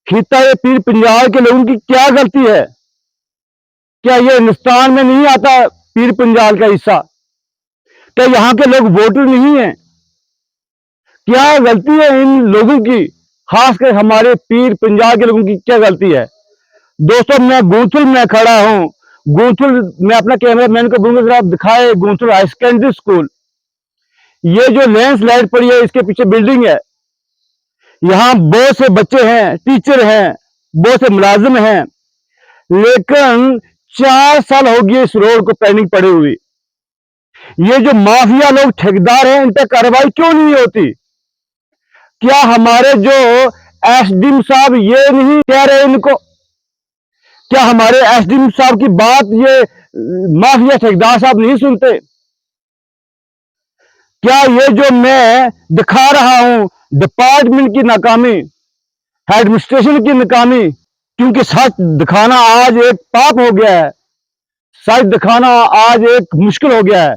खिता पीर पंजाल के लोगों की क्या गलती है? क्या ये हिंदुस्तान में नहीं आता पीर पंजाल का हिस्सा? क्या यहाँ के लोग वोटर नहीं है? क्या गलती है इन लोगों की, खासकर हमारे पीर पंजाल के लोगों की क्या गलती है? दोस्तों, मैं गूंथुल में खड़ा हूँ। गूंथुल मैं अपना कैमरा मैन को बोलूंगा जरा दिखाए गूंथुल हाई सेकेंडरी स्कूल। ये जो लैंडस्लाइड पड़ी है इसके पीछे बिल्डिंग है। यहाँ बहुत से बच्चे हैं, टीचर हैं, बहुत से मुलाजिम हैं, लेकिन 4 साल हो गए इस रोड को पेंडिंग पड़ी हुई। ये जो माफिया लोग ठेकेदार हैं इन पर कार्रवाई क्यों नहीं होती? क्या हमारे जो एसडीएम साहब ये नहीं कह रहे इनको? क्या हमारे एसडीएम साहब की बात ये माफिया ठेकेदार साहब नहीं सुनते? क्या ये जो मैं दिखा रहा हूं डिपार्टमेंट की नाकामी, एडमिनिस्ट्रेशन की नाकामी, क्योंकि सच दिखाना आज एक पाप हो गया है, सच दिखाना आज एक मुश्किल हो गया है।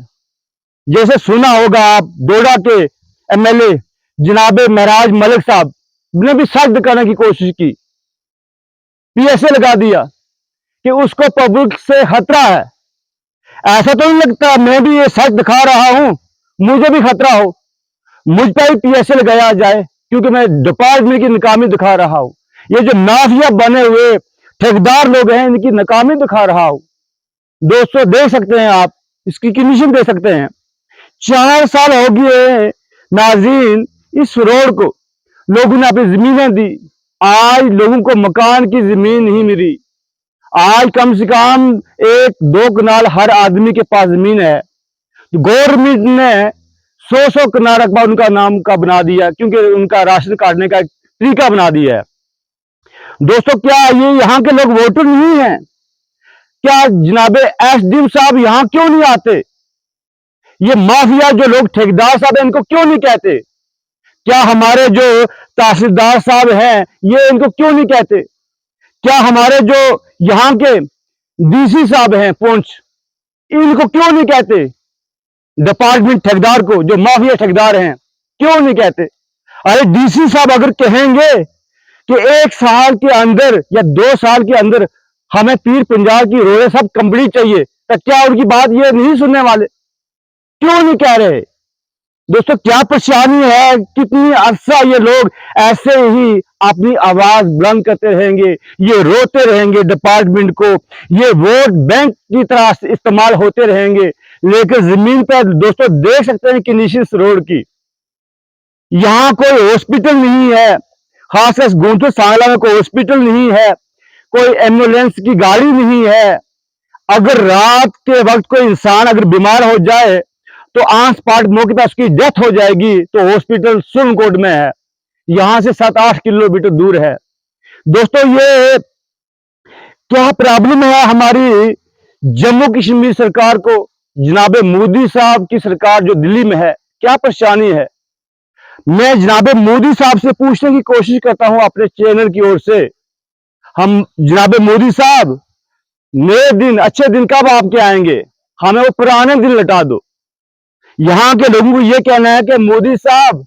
जैसे सुना होगा आप, डोडा के एमएलए जनाब महराज मलिक साहब ने भी सच दिखाने की कोशिश की, पीएसए लगा दिया कि उसको पब्लिक से खतरा है। ऐसा तो नहीं लगता मैं भी ये सच दिखा रहा हूं मुझे भी खतरा हो, मुझ पर ही पीएसए लगाया जाए क्योंकि मैं डिपार्टमेंट की नाकामी दिखा रहा हूं। ये जो माफिया बने हुए ठेकेदार लोग हैं इनकी नाकामी दिखा रहा हूं। दोस्तों, देख सकते हैं आप, इसकी कंडीशन देख सकते हैं। 4 साल हो गए नाज़रीन इस रोड को, लोगों ने अपनी जमीनें दी, आज लोगों को मकान की जमीन नहीं मिली। आज कम से कम 1-2 कनाल हर आदमी के पास जमीन है। गवर्नमेंट ने 100 कनाल रकबा उनका नाम का बना दिया क्योंकि उनका राशन काटने का एक तरीका बना दिया है। दोस्तों, क्या ये यहाँ के लोग वोटर नहीं है? क्या जनाबे एसडीएम साहब यहाँ क्यों नहीं आते? ये माफिया जो लोग ठेकेदार साहब हैं इनको क्यों नहीं कहते? क्या हमारे जो तहसीलदार साहब हैं ये इनको क्यों नहीं कहते? क्या हमारे जो यहाँ के डीसी साहब हैं पुंछ, इनको क्यों नहीं कहते? डिपार्टमेंट ठेकेदार को, जो माफिया ठेकेदार हैं, क्यों नहीं कहते? अरे डीसी साहब अगर कहेंगे कि 1 साल के अंदर या 2 साल के अंदर हमें पीर पंजाल की रोडें सब कंप्लीट चाहिए, तो क्या उनकी बात ये नहीं सुनने वाले? क्यों नहीं कह रहे? दोस्तों, क्या परेशानी है? कितनी अरसा ये लोग ऐसे ही अपनी आवाज बुलंद करते रहेंगे, ये रोते रहेंगे डिपार्टमेंट को, ये वोट बैंक की तरह इस्तेमाल होते रहेंगे, लेकिन जमीन पर दोस्तों देख सकते हैं कंडीशन इस रोड की। यहाँ कोई हॉस्पिटल नहीं है, खासकर गुंटूर सांगला में कोई हॉस्पिटल नहीं है, कोई एम्बुलेंस की गाड़ी नहीं है। अगर रात के वक्त कोई इंसान अगर बीमार हो जाए तो ऑन स्पॉट मौके पर उसकी डेथ हो जाएगी तो हॉस्पिटल सुरनकोट में है, यहां से 7-8 किलोमीटर दूर है। दोस्तों, ये क्या प्रॉब्लम है हमारी जम्मू कश्मीर सरकार को, जनाबे मोदी साहब की सरकार जो दिल्ली में है, क्या परेशानी है? मैं जनाबे मोदी साहब से पूछने की कोशिश करता हूं अपने चैनल की ओर से। हम जनाबे मोदी साहब, नए दिन, अच्छे दिन कब आपके आएंगे? हमें वो पुराने दिन लौटा दो। यहाँ के लोगों को ये कहना है कि मोदी साहब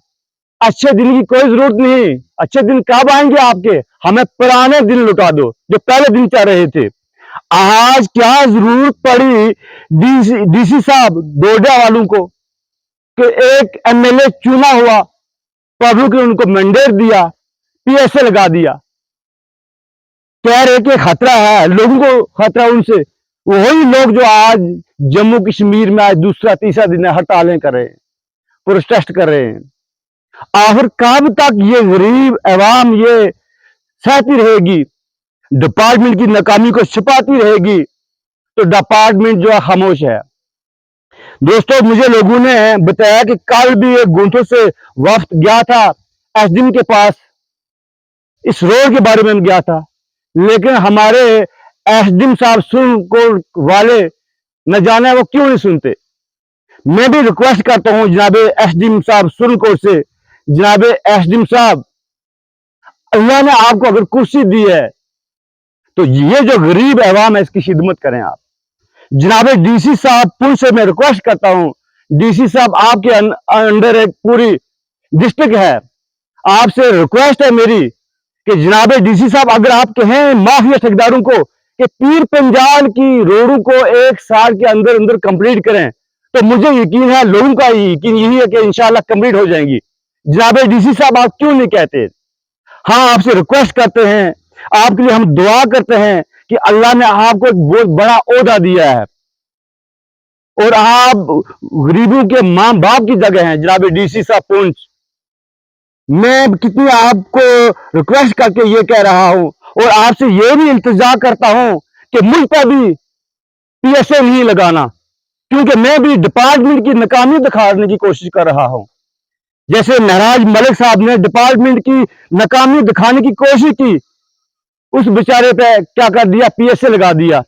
अच्छे दिन की कोई जरूरत नहीं, अच्छे दिन कब आएंगे आपके? हमें पुराने दिन लौटा दो जो पहले दिन चल रहे थे। आज क्या जरूरत पड़ी डीसी साहब डोडा वालों को कि एक एमएलए चुना हुआ, पब्लिक ने उनको मैंडेट दिया, पीएसए लगा दिया, कह रहे कि खतरा है, लोगों को खतरा उनसे। वही लोग जो आज जम्मू कश्मीर में आज दूसरा तीसरा दिन हड़तालें कर रहे हैं, प्रोटेस्ट कर रहे हैं। आखिर कब तक ये गरीब अवाम ये सहती रहेगी, डिपार्टमेंट की नाकामी को छिपाती रहेगी? तो डिपार्टमेंट जो है खामोश है। दोस्तों, मुझे लोगों ने बताया कि कल भी एक गुंटूर से वफ्द गया था एसडीएम के पास, इस रोड के बारे में गया था, लेकिन हमारे एसडीएम साहब सुरनकोट वाले न जाने वो क्यों नहीं सुनते। मैं भी रिक्वेस्ट करता हूं जनाबे एसडीएम साहब सुरनकोट से, जनाबे एसडीएम साहब, अल्लाह ने आपको अगर कुर्सी दी है तो ये जो गरीब अवाम है इसकी खिदमत करें आप। जनाबे डीसी साहब पुल से मैं रिक्वेस्ट करता हूं, डीसी साहब आपके अंडर एक पूरी डिस्ट्रिक्ट है, आपसे रिक्वेस्ट है मेरी کہ جناب ڈی سی صاحب اگر آپ کہیں مافیا ٹھیکیداروں کو کہ پیر پنجال کی روڈوں کو 1 سال کے اندر اندر کمپلیٹ کریں تو مجھے یقین ہے، لوگوں کا یقین یہی ہے کہ انشاءاللہ کمپلیٹ ہو جائیں گی۔ جناب ڈی سی صاحب آپ کیوں نہیں کہتے؟ ہاں آپ سے ریکویسٹ کرتے ہیں، آپ کے لیے ہم دعا کرتے ہیں کہ اللہ نے آپ کو ایک بہت بڑا عہدہ دیا ہے اور آپ غریبوں کے ماں باپ کی جگہ ہیں جناب ڈی سی صاحب پونچھ۔ میں کتنی آپ کو ریکویسٹ کر کے یہ کہہ رہا ہوں اور آپ سے یہ بھی التجا کرتا ہوں کہ مجھ پر بھی پی ایس اے نہیں لگانا، کیونکہ میں بھی ڈپارٹمنٹ کی ناکامی دکھانے کی کوشش کر رہا ہوں۔ جیسے معراج ملک صاحب نے ڈپارٹمنٹ کی ناکامی دکھانے کی کوشش کی، اس بیچارے پہ کیا کر دیا، پی ایس اے لگا دیا۔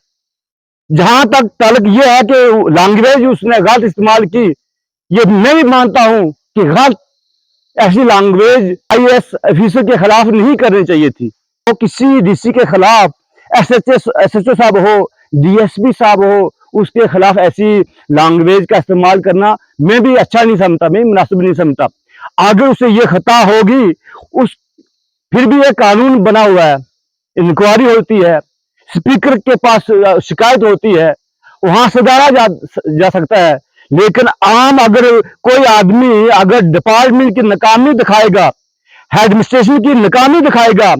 جہاں تک تعلق یہ ہے کہ لینگویج اس نے غلط استعمال کی، یہ میں بھی مانتا ہوں کہ غلط ایسی لینگویج آئی ایس افیسر کے خلاف نہیں کرنی چاہیے تھی۔ وہ کسی ڈی سی کے خلاف ایس ایچ او صاحب ہو، ڈی ایس پی صاحب ہو، اس کے خلاف ایسی لینگویج کا استعمال کرنا میں بھی اچھا نہیں سمجھتا، میں مناسب نہیں سمجھتا۔ اگر اسے یہ خطا ہوگی، پھر بھی ایک قانون بنا ہوا ہے، انکوائری ہوتی ہے، اسپیکر کے پاس شکایت ہوتی ہے، وہاں سدھارا جا سکتا ہے۔ لیکن عام اگر کوئی آدمی اگر ڈپارٹمنٹ کی ناکامی دکھائے گا، ہیڈ ایڈمنسٹریشن کی ناکامی دکھائے گا،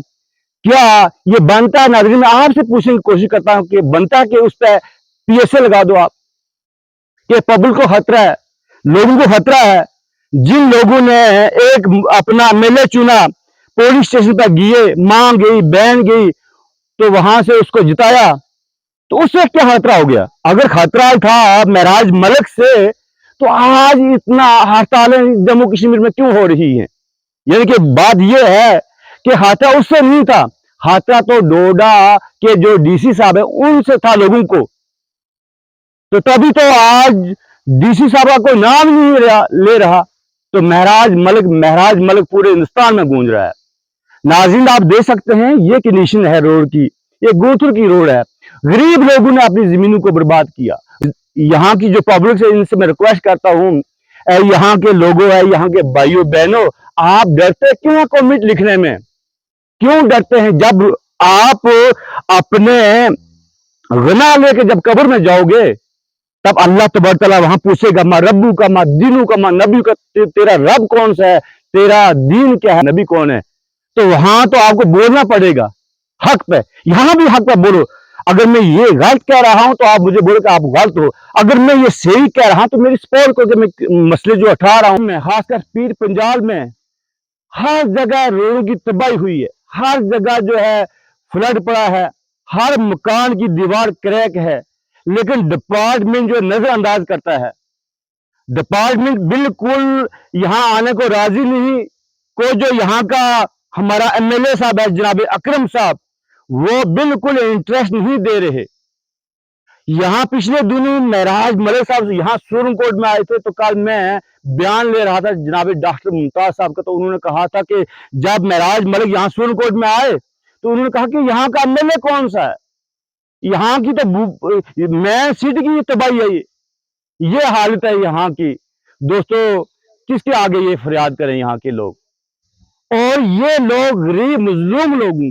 کیا یہ بنتا ہے؟ ناظرین میں آپ سے پوچھنے کی کوشش کرتا ہوں کہ بنتا ہے کہ اس پہ پی ایس اے لگا دو آپ، کہ پبلک کو خطرہ ہے، لوگوں کو خطرہ ہے۔ جن لوگوں نے ایک اپنا M L A Channa, police station پہ گئے، ماں گئی، بہن گئی، تو وہاں سے اس کو جتایا، تو اس سے کیا خطرہ ہو گیا؟ اگر خطرہ تھا معراج ملک سے تو آج اتنا ہڑتالیں جموں کشمیر میں کیوں ہو رہی ہیں؟ یعنی کہ بات یہ ہے کہ خطرہ اس سے نہیں تھا، خطرہ تو ڈوڈا کے جو ڈی سی صاحب ہیں ان سے تھا لوگوں کو، تو تبھی تو آج ڈی سی صاحب کا کوئی نام نہیں لے رہا، تو معراج ملک پورے ہندوستان میں گونج رہا ہے۔ ناظرین آپ دیکھ سکتے ہیں یہ کنڈیشن ہے روڈ کی، یہ گوتھر کی روڈ ہے، غریب لوگوں نے اپنی زمینوں کو برباد کیا۔ یہاں کی جو پبلک سے ان سے میں ریکویسٹ کرتا ہوں، یہاں کے لوگوں ہے، یہاں کے بھائیوں بہنوں، آپ ڈرتے کیوں ہیں کمنٹ لکھنے میں؟ کیوں ڈرتے ہیں؟ جب آپ اپنے غنا لے کے جب قبر میں جاؤ گے تب اللہ تبارک تعالیٰ وہاں پوچھے گا ما ربو کا، ما دینو کا، ما نبی کا، تیرا رب کون سا ہے، تیرا دین کیا ہے، نبی کون ہے؟ تو وہاں تو آپ کو بولنا پڑے گا حق پہ، یہاں بھی حق پہ بولو۔ اگر میں یہ غلط کہہ رہا ہوں تو آپ مجھے بولو کہ آپ غلط ہو، اگر میں یہ صحیح کہہ رہا ہوں تو میری سپورٹ کو کہ میں مسئلے جو اٹھا رہا ہوں، میں خاص کر پیر پنجال میں ہر جگہ روڈوں کی تباہی ہوئی ہے، ہر جگہ جو ہے فلڈ پڑا ہے، ہر مکان کی دیوار کریک ہے، لیکن ڈپارٹمنٹ جو نظر انداز کرتا ہے، ڈپارٹمنٹ بالکل یہاں آنے کو راضی نہیں۔ کوئی جو یہاں کا ہمارا ایم ایل اے صاحب ہے جناب اکرم صاحب، وہ بالکل انٹرسٹ نہیں دے رہے۔ یہاں پچھلے دنوں معراج ملک صاحب یہاں سپریم کورٹ میں آئے تھے، تو کل میں بیان لے رہا تھا جناب ڈاکٹر ممتاز صاحب کا، تو انہوں نے کہا تھا کہ جب معراج ملک یہاں سپریم کورٹ میں آئے تو انہوں نے کہا کہ یہاں کا ایم ایل اے کون سا ہے، یہاں کی تو مین سٹی کی تباہی ہے، یہ حالت ہے یہاں کی۔ دوستو کس کے آگے یہ فریاد کریں یہاں کے لوگ؟ اور یہ لوگ غریب مظلوم لوگوں،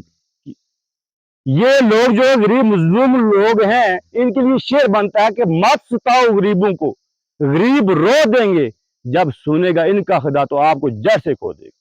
یہ لوگ جو غریب مظلوم لوگ ہیں، ان کے لیے شعر بنتا ہے کہ مت ستاؤ غریبوں کو، غریب رو دیں گے، جب سنے گا ان کا خدا تو آپ کو جڑ سے کھو دے گا۔